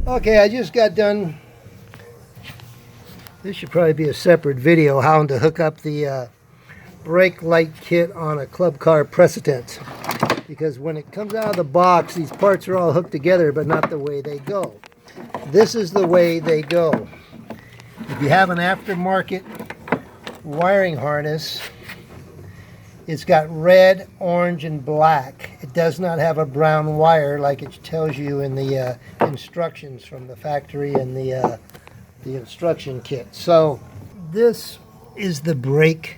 Okay, I just got done. This should probably be a separate video, how to hook up the brake light kit on a club car Precedent. Because when it comes out of the box, these parts are all hooked together, but not the way they go. This is the way they go. If you have an aftermarket wiring harness, it's got red, orange, and black. It does not have a brown wire like it tells you in the instructions from the factory and the instruction kit. So this is the brake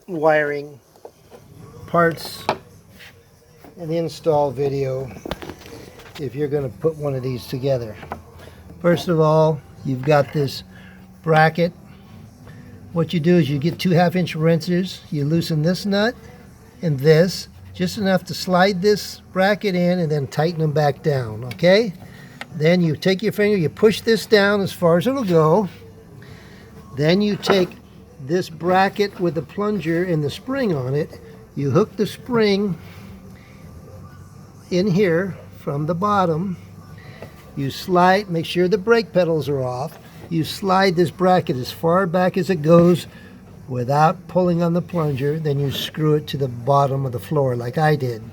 wiring parts and install video if you're going to put one of these together. First of all, you've got this bracket. What you do is you get 2 1/2-inch wrenches, you loosen this nut and this, just enough to slide this bracket in and then tighten them back down, okay? Then you take your finger, you push this down as far as it'll go. Then you take this bracket with the plunger and the spring on it, you hook the spring in here from the bottom, you slide, make sure the brake pedals are off, you slide this bracket as far back as it goes without pulling on the plunger, then you screw it to the bottom of the floor like I did.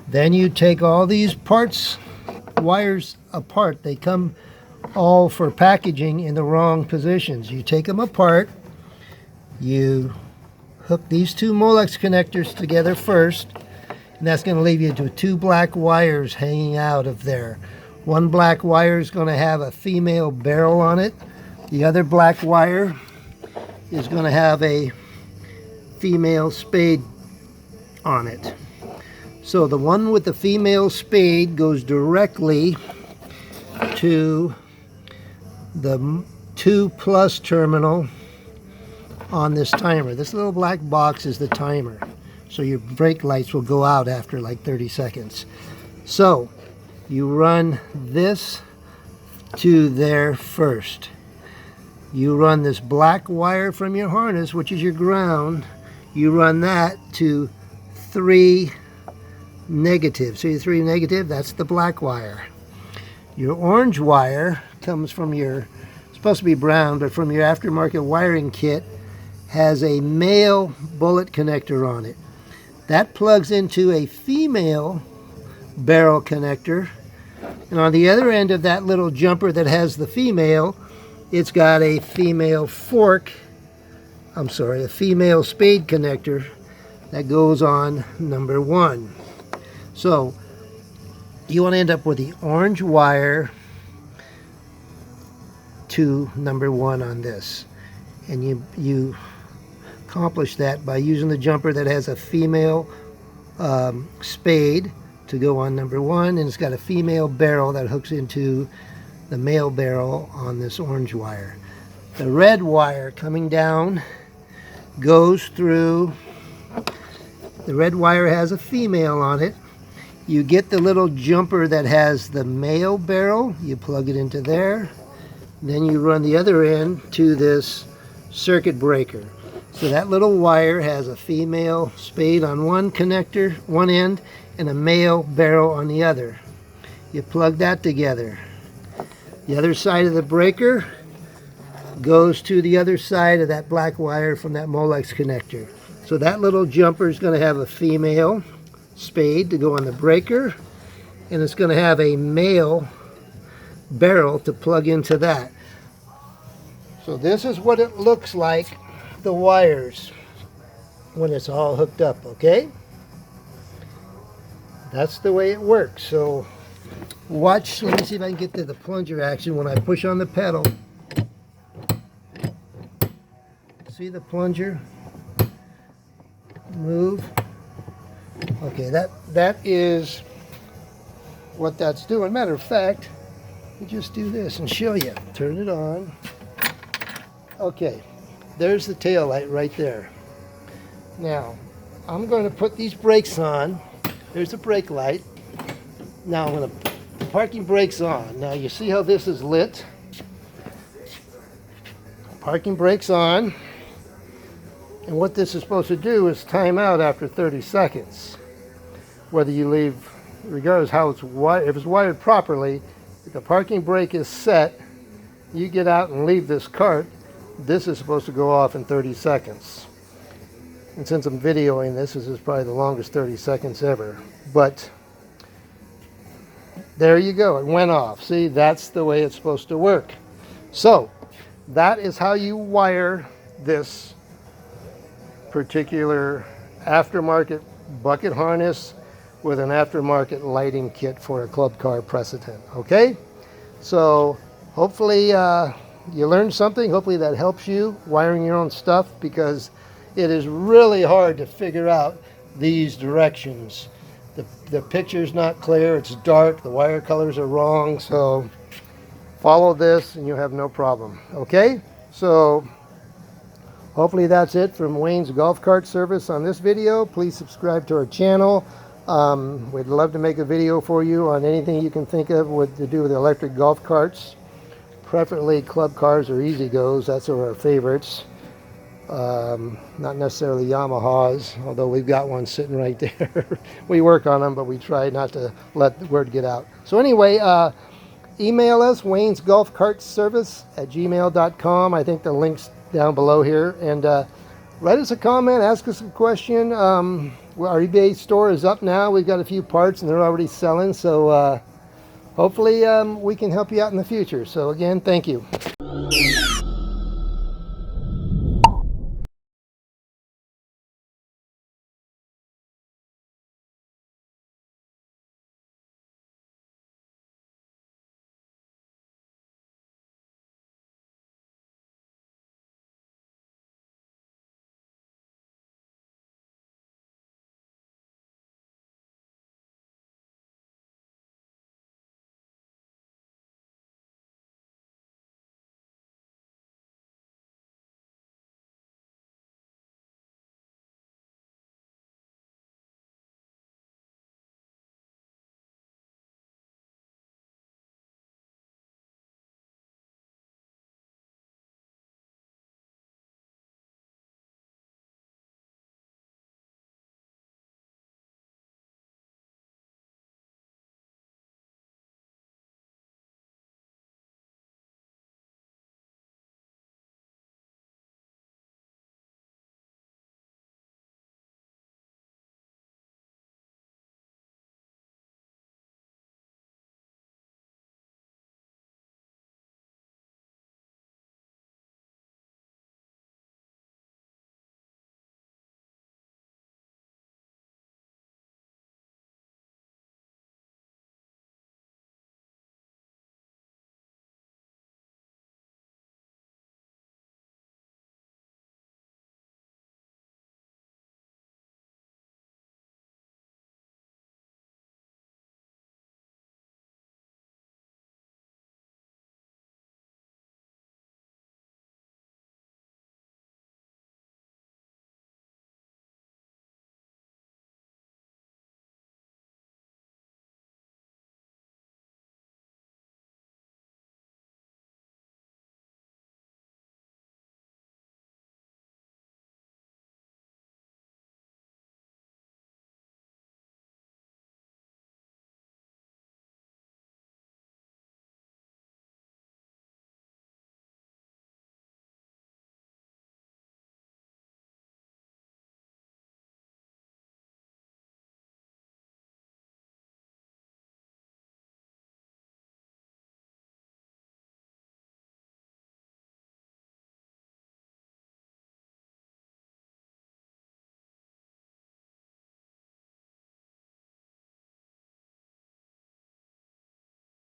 Then you take all these parts, wires apart. They come all for packaging in the wrong positions. You take them apart, you hook these 2 Molex connectors together first, and that's going to leave you with 2 black wires hanging out of there. One black wire is going to have a female barrel on it. The other black wire is going to have a female spade on it. So the one with the female spade goes directly to the 2+ terminal on this timer. This little black box is the timer. So your brake lights will go out after like 30 seconds. So you run this to there first. You run this black wire from your harness, which is your ground, you run that to 3 negative. See the 3 negative? That's the black wire. Your orange wire comes from your, it's supposed to be brown, but from your aftermarket wiring kit, has a male bullet connector on it. That plugs into a female barrel connector, and on the other end of that little jumper that has the female, it's got a female fork, a female spade connector that goes on number 1. So you want to end up with the orange wire to number 1 on this, and you accomplish that by using the jumper that has a female spade to go on number 1, and it's got a female barrel that hooks into the male barrel on this orange wire. The red wire coming down goes through, the red wire has a female on it. You get the little jumper that has the male barrel, you plug it into there, then you run the other end to this circuit breaker. So that little wire has a female spade on one connector, one end, and a male barrel on the other. You plug that together. The other side of the breaker goes to the other side of that black wire from that Molex connector. So that little jumper is going to have a female spade to go on the breaker, and it's going to have a male barrel to plug into that. So this is what it looks like, the wires, when it's all hooked up, okay? That's the way it works. So watch, let me see if I can get to the plunger action when I push on the pedal. See the plunger move? Okay, that is what that's doing. Matter of fact, let me just do this and show you. Turn it on. Okay, there's the tail light right there. Now, I'm going to put these brakes on. There's the brake light. Now I'm going to put the parking brakes on. Now you see how this is lit? Parking brakes on. And what this is supposed to do is time out after 30 seconds. whether you leave, regardless how it's wired, if it's wired properly, if the parking brake is set, you get out and leave this cart, this is supposed to go off in 30 seconds. And since I'm videoing this is probably the longest 30 seconds ever. But there you go, it went off. See, that's the way it's supposed to work. So that is how you wire this particular aftermarket bucket harness with an aftermarket lighting kit for a club car Precedent. Okay, so hopefully you learned something. Hopefully that helps you wiring your own stuff, because it is really hard to figure out these directions. The picture's not clear, it's dark, the wire colors are wrong, so follow this and you'll have no problem. Okay, so hopefully that's it from Wayne's Golf Cart Service on this video. Please subscribe to our channel. We'd love to make a video for you on anything you can think of to do with electric golf carts, preferably club cars or easy-goes. That's our favorites. Not necessarily Yamahas, although we've got one sitting right there. We work on them, but we try not to let the word get out. So anyway, email us, waynesgolfcartservice@gmail.com. I think the link's down below here. And write us a comment, ask us a question. Well, our eBay store is up now. We've got a few parts and they're already selling. So hopefully we can help you out in the future. So again, thank you.